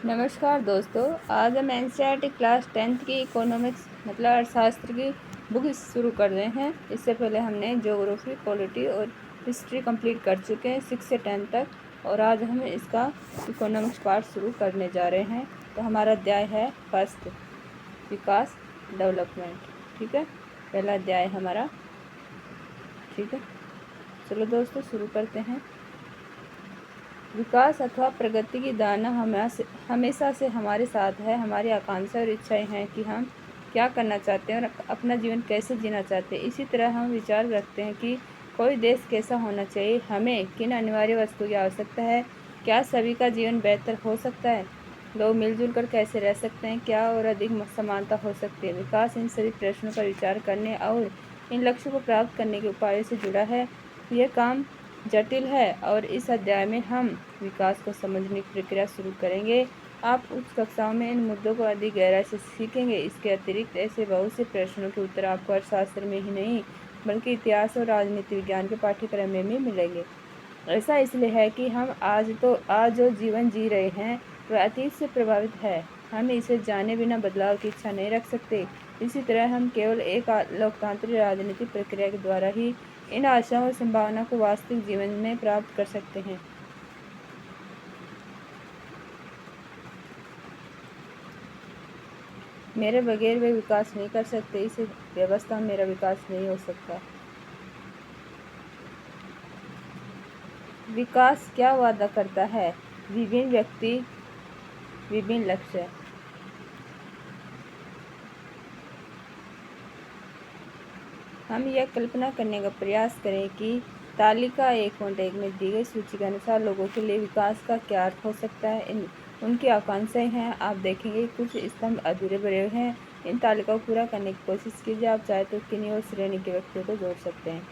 नमस्कार दोस्तों। आज हम एनसीईआरटी क्लास 10th की इकोनॉमिक्स मतलब अर्थशास्त्र की बुक शुरू कर रहे हैं। इससे पहले हमने ज्योग्राफी, पॉलिटी और हिस्ट्री कंप्लीट कर चुके हैं 6 से 10 तक, और आज हम इसका इकोनॉमिक्स पार्ट शुरू करने जा रहे हैं। तो हमारा अध्याय है फर्स्ट, विकास, डेवलपमेंट। ठीक है, पहला अध्याय हमारा। ठीक है, चलो दोस्तों शुरू करते हैं। विकास अथवा प्रगति की धारणा हमेशा से हमारे साथ है। हमारी आकांक्षा और इच्छाएं हैं कि हम क्या करना चाहते हैं और अपना जीवन कैसे जीना चाहते हैं। इसी तरह हम विचार रखते हैं कि कोई देश कैसा होना चाहिए, हमें किन अनिवार्य वस्तुओं की आवश्यकता है, क्या सभी का जीवन बेहतर हो सकता है, लोग मिलजुल कर कैसे रह सकते हैं, क्या और अधिक समानता हो सकती है। विकास इन सभी प्रश्नों का विचार करने और इन लक्ष्यों को प्राप्त करने के उपायों से जुड़ा है। यह काम जटिल है और इस अध्याय में हम विकास को समझने की प्रक्रिया शुरू करेंगे। आप उच्च कक्षाओं में इन मुद्दों को अधिक गहराई से सीखेंगे। इसके अतिरिक्त ऐसे बहुत से प्रश्नों के उत्तर आपको अर्थशास्त्र में ही नहीं बल्कि इतिहास और राजनीति विज्ञान के पाठ्यक्रम में भी मिलेंगे। ऐसा इसलिए है कि हम आज जो जीवन जी रहे हैं वह अतीत से प्रभावित है। हम इसे जाने बिना बदलाव की इच्छा नहीं रख सकते। इसी तरह हम केवल एक लोकतांत्रिक राजनीतिक प्रक्रिया के द्वारा ही इन आशाओं और संभावना को वास्तविक जीवन में प्राप्त कर सकते हैं। मेरे बगैर वे विकास नहीं कर सकते। इस व्यवस्था में मेरा विकास नहीं हो सकता। विकास क्या वादा करता है? विभिन्न व्यक्ति, विभिन्न लक्ष्य। हम यह कल्पना करने का प्रयास करें कि तालिका 1.1 में दी गई सूची के अनुसार लोगों के लिए विकास का क्या अर्थ हो सकता है। उनकी आकांक्षाएं हैं। आप देखेंगे कुछ स्तंभ अधूरे भरे हुए हैं। इन तालिकाओं को पूरा करने की कोशिश कीजिए। आप चाहे तो किन्हीं और श्रेणी के व्यक्तियों को जोड़ सकते हैं।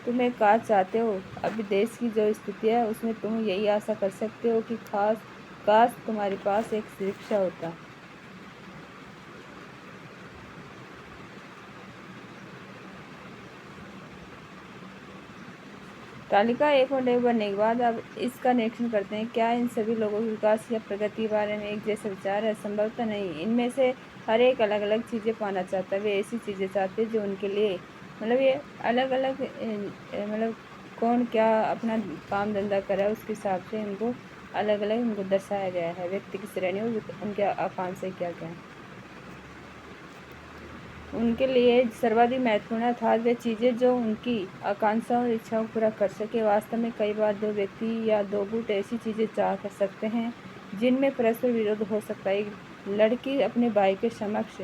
तुम एक कार चाहते हो। अभी देश की जो स्थिति है उसमें तुम यही आशा कर सकते हो कि काश तुम्हारे पास एक रिक्शा होता। तालिका 1.1 बनने के बाद अब इसका निरीक्षण करते हैं। क्या इन सभी लोगों के विकास या प्रगति के बारे में एक जैसा विचार है? संभवतः नहीं। इनमें से हर एक अलग अलग चीज़ें पाना चाहता है। वे ऐसी चीज़ें चाहते हैं जो उनके लिए ये अलग अलग कौन क्या अपना काम धंधा कर रहा है उसके हिसाब से इनको अलग अलग इनको दर्शाया गया है। व्यक्ति की श्रेणी और उनके आकांक्षाएं क्या क्या हैं उनके लिए सर्वाधिक महत्वपूर्ण अर्थात वे चीज़ें जो उनकी आकांक्षाओं और इच्छाओं को पूरा कर सके। वास्तव में कई बार दो व्यक्ति या दो गुट ऐसी चीज़ें चाह कर सकते हैं जिनमें परस्पर विरोध हो सकता है। लड़की अपने भाई के समक्ष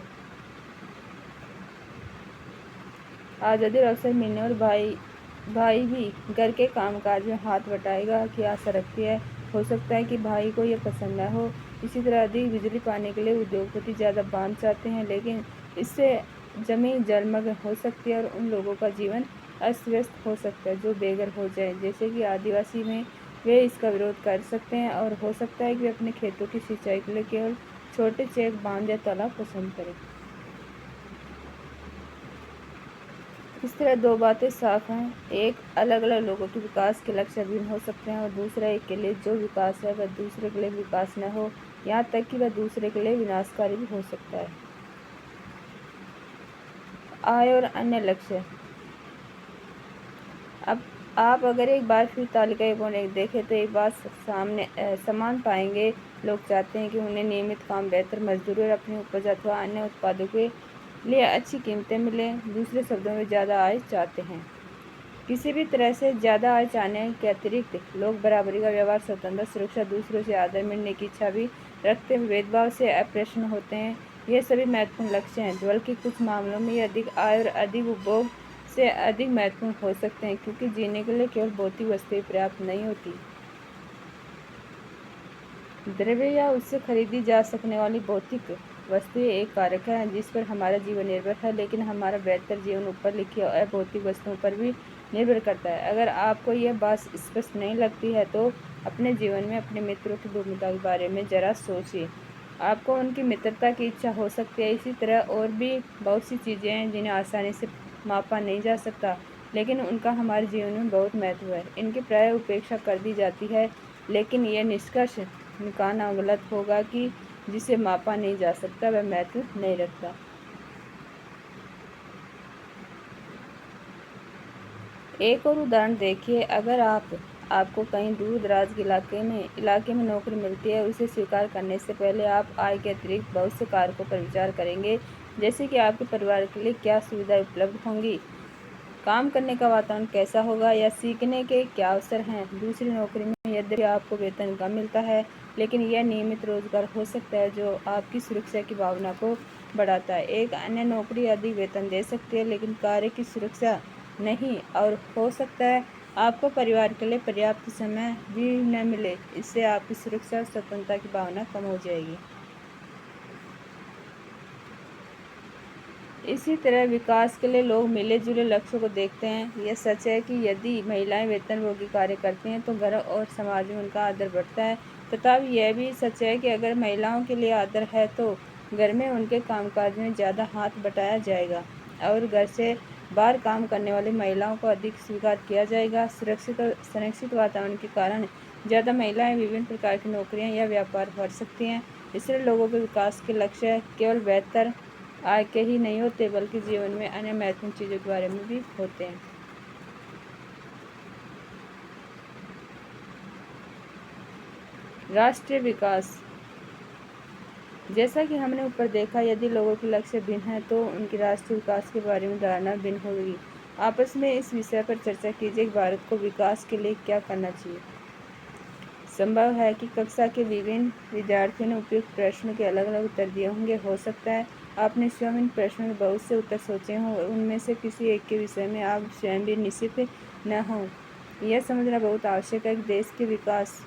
आज़ादी और अवसर मिलने और भाई भी घर के कामकाज में हाथ बटाएगा की आशा रखती है। हो सकता है कि भाई को यह पसंद न हो। इसी तरह अधिक बिजली पाने के लिए उद्योगपति ज़्यादा बांध चाहते हैं, लेकिन इससे जमीन जलमग्न हो सकती है और उन लोगों का जीवन अस्त व्यस्त हो सकता है जो बेघर हो जाए। जैसे कि आदिवासी में वे इसका विरोध कर सकते हैं और हो सकता है कि वे अपने खेतों की सिंचाई के लिए केवल छोटे चेक बांध या तालाब पसंद करें। इस तरह दो बातें साफ हैं। एक, अलग अलग लोगों के विकास के लक्ष्य भिन्न हो सकते हैं, और दूसरा, एक के लिए जो विकास है वह दूसरे के लिए विकास न हो, यहाँ तक कि वह दूसरे के लिए विनाशकारी भी हो सकता है। आय और अन्य लक्ष्य। अब आप अगर एक बार फिर तालिका 1.1 देखें तो एक बात समान पाएंगे। लोग चाहते हैं कि उन्हें नियमित काम, बेहतर मजदूरी और अपनी उपज अथवा अन्य उत्पादों के लिए अच्छी कीमतें मिलें। दूसरे शब्दों में ज़्यादा आय चाहते हैं। किसी भी तरह से ज़्यादा आय चाहने के अतिरिक्त लोग बराबरी का व्यवहार, स्वतंत्रता, सुरक्षा, दूसरों से आदर मिलने की इच्छा भी रखते हैं। भेदभाव से अप्रसन्न होते हैं। ये सभी महत्वपूर्ण लक्ष्य हैं, बल्कि कुछ मामलों में ये अधिक आय और अधिक उपभोग से अधिक महत्वपूर्ण हो सकते हैं, क्योंकि जीने के लिए केवल भौतिक वस्तुएं पर्याप्त नहीं होती। द्रव्य या उससे खरीदी जा सकने वाली भौतिक वस्तुएं एक कारक है जिस पर हमारा जीवन निर्भर है, लेकिन हमारा बेहतर जीवन ऊपर लिखी अभौतिक वस्तुओं पर भी निर्भर करता है। अगर आपको यह बात स्पष्ट नहीं लगती है तो अपने जीवन में अपने मित्रों की भूमिका के बारे में जरा सोचिए। आपको उनकी मित्रता की इच्छा हो सकती है। इसी तरह और भी बहुत सी चीज़ें हैं जिन्हें आसानी से मापा नहीं जा सकता, लेकिन उनका हमारे जीवन में बहुत महत्व है। इनकी प्रायः उपेक्षा कर दी जाती है, लेकिन यह निष्कर्ष निकालना गलत होगा कि जिसे मापा नहीं जा सकता वह महत्व नहीं रखता। एक और उदाहरण देखिए, अगर आपको कहीं दूर दराज के इलाके में नौकरी मिलती है, उसे स्वीकार करने से पहले आप आय के अतिरिक्त बहुत से कारकों पर विचार करेंगे, जैसे कि आपके परिवार के लिए क्या सुविधाएं उपलब्ध होंगी, काम करने का वातावरण कैसा होगा या सीखने के क्या अवसर हैं। दूसरी नौकरी में यद्यपि आपको वेतन कम मिलता है, लेकिन यह नियमित रोजगार हो सकता है जो आपकी सुरक्षा की भावना को बढ़ाता है। एक अन्य नौकरी अधिक वेतन दे सकती है, लेकिन कार्य की सुरक्षा नहीं, और हो सकता है आपको परिवार के लिए पर्याप्त समय भी न मिले। इससे आपकी सुरक्षा और स्वतंत्रता की भावना कम हो जाएगी। इसी तरह विकास के लिए लोग मिले जुले लक्ष्यों को देखते हैं। यह सच है कि यदि महिलाएं वेतनभोगी कार्य करती हैं तो घर और समाज में उनका आदर बढ़ता है, तथा यह भी सच है कि अगर महिलाओं के लिए आदर है तो घर में उनके कामकाज में ज़्यादा हाथ बटाया जाएगा और घर से बाहर काम करने वाली महिलाओं को अधिक स्वीकार किया जाएगा। सुरक्षित और संरक्षित वातावरण के कारण ज़्यादा महिलाएं विभिन्न प्रकार की नौकरियां या व्यापार कर सकती हैं। इसलिए लोगों के विकास के लक्ष्य केवल बेहतर आय के ही नहीं होते, बल्कि जीवन में अन्य महत्वपूर्ण चीज़ों के बारे में भी होते हैं। राष्ट्रीय विकास, जैसा कि हमने ऊपर देखा, यदि लोगों के लक्ष्य भिन्न हैं तो उनकी राष्ट्रीय विकास के बारे में धारणा भिन्न होगी। आपस में इस विषय पर चर्चा कीजिए कि भारत को विकास के लिए क्या करना चाहिए। संभव है कि कक्षा के विभिन्न विद्यार्थियों ने उपयुक्त प्रश्नों के अलग अलग उत्तर दिए होंगे। हो सकता है आपने स्वयं इन प्रश्नों के बहुत से उत्तर सोचे हों और उनमें से किसी एक के विषय में आप स्वयं भी निश्चित न हों। यह समझना बहुत आवश्यक है कि देश के विकास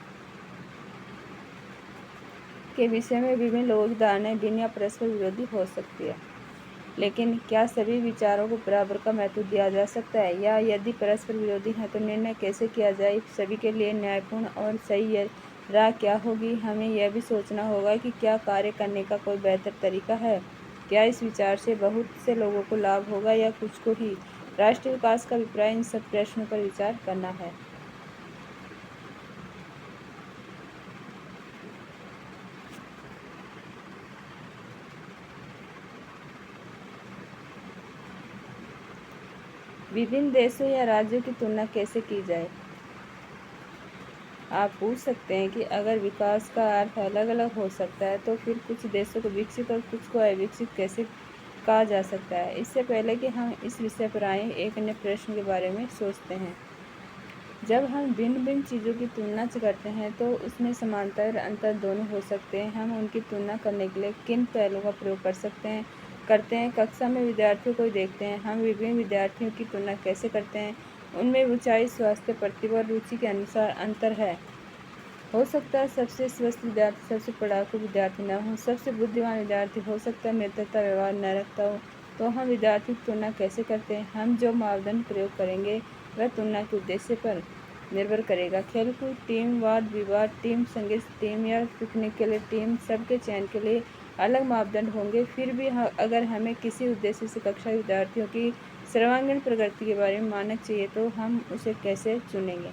के विषय में विभिन्न लोगों की धारणाएं भिन्न या परस्पर विरोधी हो सकती है, लेकिन क्या सभी विचारों को बराबर का महत्व दिया जा सकता है, या यदि परस्पर विरोधी हैं तो निर्णय कैसे किया जाए। सभी के लिए न्यायपूर्ण और सही राह क्या होगी। हमें यह भी सोचना होगा कि क्या कार्य करने का कोई बेहतर तरीका है, क्या इस विचार से बहुत से लोगों को लाभ होगा या कुछ को ही। राष्ट्रीय विकास का अभिप्राय इन सब प्रश्नों पर विचार करना है। विभिन्न देशों या राज्यों की तुलना कैसे की जाए। आप पूछ सकते हैं कि अगर विकास का अर्थ अलग अलग हो सकता है तो फिर कुछ देशों को विकसित और कुछ को अविकसित कैसे कहा जा सकता है। इससे पहले कि हम इस विषय पर आए, एक अन्य प्रश्न के बारे में सोचते हैं। जब हम भिन्न भिन्न चीज़ों की तुलना करते हैं तो उसमें समानता और अंतर दोनों हो सकते हैं। हम उनकी तुलना करने के लिए किन पहलुओं का प्रयोग करते हैं। कक्षा में विद्यार्थियों को देखते हैं। हम विभिन्न विद्यार्थियों की तुलना कैसे करते हैं। उनमें ऊंचाई, स्वास्थ्य, प्रतिभा और रुचि के अनुसार अंतर है। हो सकता है सबसे स्वस्थ विद्यार्थी सबसे पढ़ाकू विद्यार्थी न हो, सबसे बुद्धिमान विद्यार्थी हो सकता है मित्रता व्यवहार न रखता हो। तो हम विद्यार्थी की तुलना कैसे करते हैं। हम जो मापदंड प्रयोग करेंगे वह तुलना के उद्देश्य पर निर्भर करेगा। खेलकूद टीम, वाद विवाद टीम, संगीत टीम या पिकनिक के लिए टीम, सबके चयन के लिए अलग मापदंड होंगे। फिर भी अगर हमें किसी उद्देश्य से कक्षा के विद्यार्थियों की सर्वांगीण प्रगति के बारे में मानक चाहिए तो हम उसे कैसे चुनेंगे।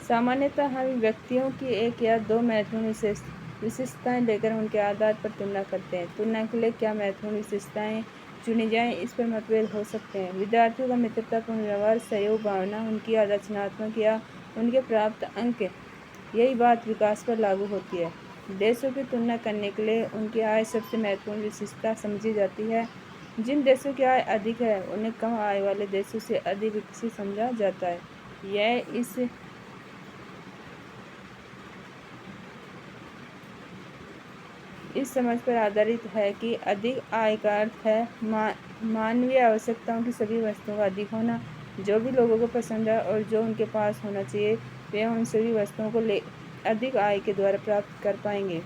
सामान्यतः हम व्यक्तियों की एक या दो महत्वपूर्ण विशेषताएं लेकर उनके आधार पर तुलना करते हैं। तुलना के लिए क्या महत्वपूर्ण विशेषताएं चुनी जाएं, इस पर मतभेद हो सकते हैं। विद्यार्थियों का मित्रतापूर्ण व्यवहार, सहयोग भावना, उनकी आलोचनात्मक या उनके प्राप्त अंक, यही बात विकास पर लागू होती है। देशों की तुलना करने के लिए उनकी आय सबसे महत्वपूर्ण विशेषता समझी जाती है। जिन देशों की आय अधिक है उन्हें कम आय वाले देशों से अधिक विकसित समझा जाता है। यह इस समझ पर आधारित है कि अधिक आय का अर्थ है मानवीय आवश्यकताओं की सभी वस्तुओं का अधिक होना। जो भी लोगों को पसंद है और जो उनके पास होना चाहिए, वे उन सभी वस्तुओं को अधिक आय के द्वारा प्राप्त कर पाएंगे।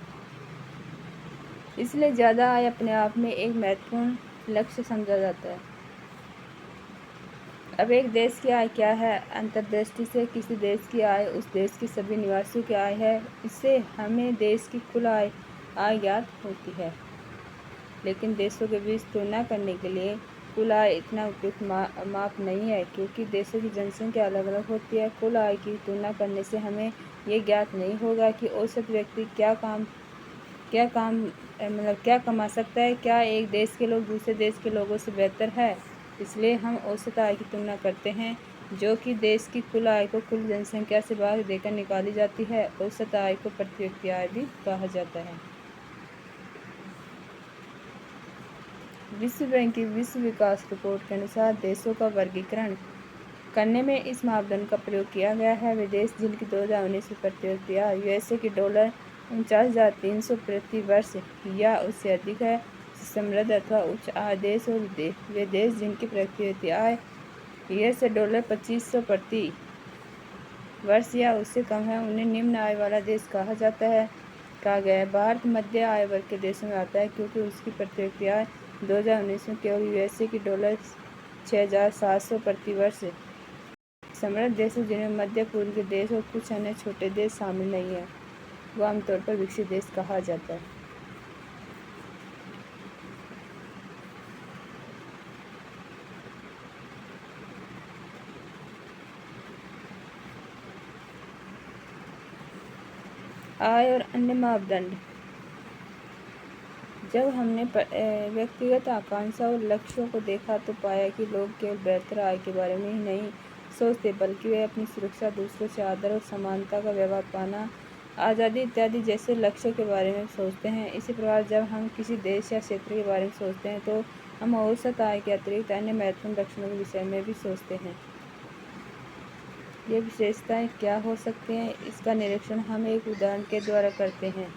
इसलिए ज़्यादा आय अपने आप में एक महत्वपूर्ण लक्ष्य समझा जाता है। अब एक देश की आय क्या है। अंतर्दृष्टि से किसी देश की आय उस देश के सभी निवासियों की आय है। इससे हमें देश की कुल आय ज्ञात होती है। लेकिन देशों के बीच तुलना करने के लिए कुल आय इतना उपयुक्त माप नहीं है, क्योंकि देशों की जनसंख्या अलग अलग होती है। कुल आय की तुलना करने से हमें ये ज्ञात नहीं होगा कि औसत व्यक्ति क्या काम मतलब क्या कमा सकता है, क्या एक देश के लोग दूसरे देश के लोगों से बेहतर है। इसलिए हम औसत आय की तुलना करते हैं, जो कि देश की कुल आय को कुल जनसंख्या से भाग देकर निकाली जाती है। औसत आय को प्रति व्यक्ति आय भी कहा जाता है। विश्व बैंक की विश्व विकास रिपोर्ट के अनुसार देशों का वर्गीकरण करने में इस मापदंड का प्रयोग किया गया है। वे देश जिनकी 2019 में प्रति व्यक्ति आय यूएसए की $49,300 प्रति वर्ष या उससे अधिक है, समृद्ध अथवा उच्च आय देश, और वे देश जिनकी प्रति व्यक्ति आय यूएसए $2,500 प्रति वर्ष या उससे कम है, उन्हें निम्न आय वाला देश कहा जाता है। कहा गया है भारत मध्य आय वर्ग के देशों में आता है, क्योंकि उसकी प्रति व्यक्ति आय 2019 में केवल यूएसए की $6,700 प्रति वर्ष। समृद्ध देशों जिनमें मध्य पूर्व के देश और कुछ अन्य छोटे देश शामिल नहीं हैं, वो आमतौर पर विकसित देश कहा जाता है। आय और अन्य मापदंड। जब हमने व्यक्तिगत आकांक्षा और लक्ष्यों को देखा तो पाया कि लोग केवल बेहतर आय के बारे में ही नहीं सोचते, बल्कि वे अपनी सुरक्षा, दूसरों से आदर और समानता का व्यवहार पाना, आज़ादी इत्यादि जैसे लक्ष्यों के बारे में सोचते हैं। इसी प्रकार जब हम किसी देश या क्षेत्र के बारे में सोचते हैं तो हम औसत आय के अतिरिक्त अन्य महत्वपूर्ण लक्षणों के विषय में भी सोचते हैं। ये विशेषताएं क्या हो सकती हैं, इसका निरीक्षण हम एक उदाहरण के द्वारा करते हैं।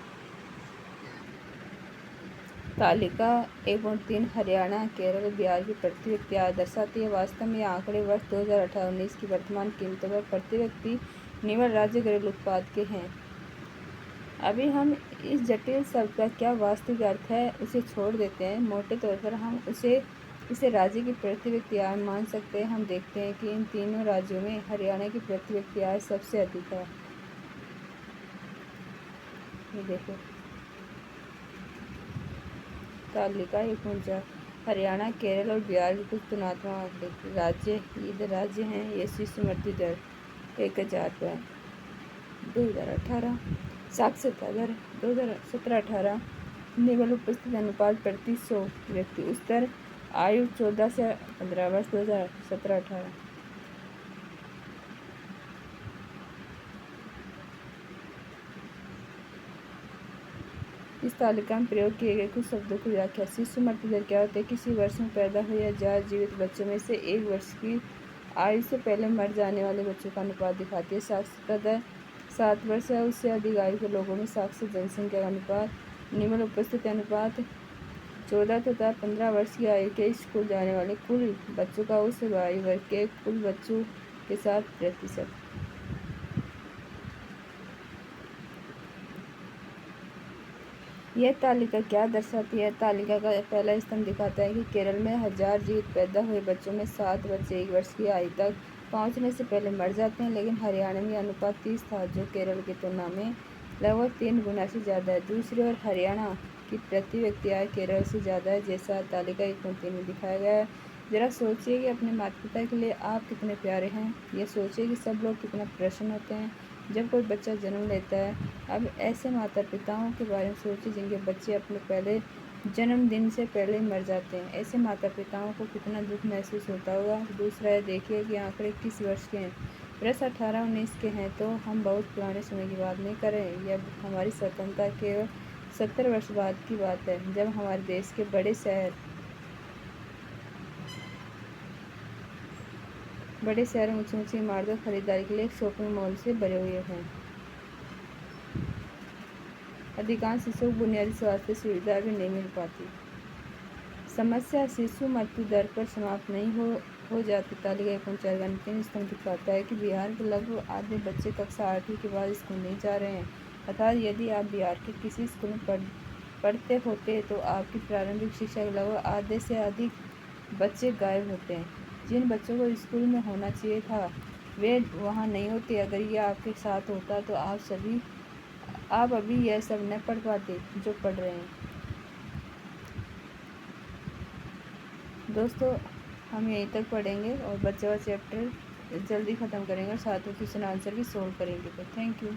तालिका 1.3 हरियाणा, केरल, बिहार की प्रति व्यक्ति आय दर्शाती है। वास्तव में ये आंकड़े वर्ष 2018-19 की वर्तमान कीमतों पर प्रति व्यक्ति निवल राज्य घरेलू उत्पाद के हैं। अभी हम इस जटिल शब्द का क्या वास्तविक अर्थ है उसे छोड़ देते हैं। मोटे तौर पर हम इसे राज्य की प्रति व्यक्ति आय मान सकते हैं। हम देखते हैं कि इन तीनों राज्यों में हरियाणा की प्रति व्यक्ति आय सबसे अधिक है। ये देखो तालिका 1.4 हरियाणा, केरल और बिहार के कुछ तुलनात्मक राज्य हैं। ये शिशु मृत्यु दर 1,000 पर 2018, साक्षरता दर 2017-18, निवल उपस्थिति अनुपात प्रति 100 व्यक्ति, उस दर आयु 14 से 15 वर्ष 2017-18। इस तालिका में प्रयोग किए गए कुछ शब्दों की व्याख्या। शिशु मृत्यु दर क्या होता है? किसी वर्ष में पैदा हुए या ज्यादा जीवित बच्चों में से 1 वर्ष की आयु से पहले मर जाने वाले बच्चों का अनुपात दिखाती है। साक्षरता दर 7 वर्ष या उससे अधिक आयु के लोगों में साक्षर जनसंख्या का अनुपात। निम्न उपस्थिति अनुपात 14 तथा 15 वर्ष की आयु के स्कूल जाने वाले कुल बच्चों का उस आयु वर्ग के कुल बच्चों के साथ प्रतिशत। यह तालिका क्या दर्शाती है? तालिका का पहला स्तंभ दिखाता है कि केरल में 1000 जीवित पैदा हुए बच्चों में 7 बच्चे 1 वर्ष की आयु तक पहुंचने से पहले मर जाते हैं, लेकिन हरियाणा में अनुपात 30 था, जो केरल की तुलना में लगभग 3 गुना से ज़्यादा है। दूसरी ओर हरियाणा की प्रति व्यक्ति आय केरल से ज़्यादा है, जैसा तालिका 1.3 में दिखाया गया है। ज़रा सोचिए कि अपने माता पिता के लिए आप कितने प्यारे हैं। यह सोचिए कि सब लोग कितना प्रसन्न होते हैं जब कोई बच्चा जन्म लेता है। अब ऐसे माता पिताओं के बारे में सोचिए जिनके बच्चे अपने पहले जन्मदिन से पहले ही मर जाते हैं। ऐसे माता पिताओं को कितना दुख महसूस होता होगा। दूसरा है, देखिए कि आंकड़े किस वर्ष के हैं। वर्ष 18-19 के हैं, तो हम बहुत पुराने समय की बात नहीं कर रहे हैं। यह हमारी स्वतंत्रता के 70 वर्ष बाद की बात है, जब हमारे देश के बड़े शहर ऊंची ऊंची इमारतों खरीदारी के लिए शॉपिंग मॉल से भरे हुए हैं। अधिकांश शिशुओं को बुनियादी स्वास्थ्य सुविधा भी नहीं मिल पाती। समस्या शिशु मृत्यु दर पर समाप्त नहीं हो जाती। तालिका 1.4 का अंतिम स्तंभ दिखाता है कि बिहार के लगभग आधे बच्चे कक्षा 8वीं के बाद स्कूल नहीं जा रहे हैं। अर्थात यदि आप बिहार के किसी स्कूल में पढ़ते होते तो आपकी प्रारंभिक शिक्षा के लगभग आधे से अधिक बच्चे गायब होते हैं। जिन बच्चों को स्कूल में होना चाहिए था वे वहाँ नहीं होते। अगर यह आपके साथ होता तो आप अभी यह सब न पढ़ पाते जो पढ़ रहे हैं। दोस्तों, हम यहीं तक पढ़ेंगे और बचा हुआ चैप्टर जल्दी ख़त्म करेंगे और साथ में क्वेश्चन आंसर भी सोल्व करेंगे। तो थैंक यू।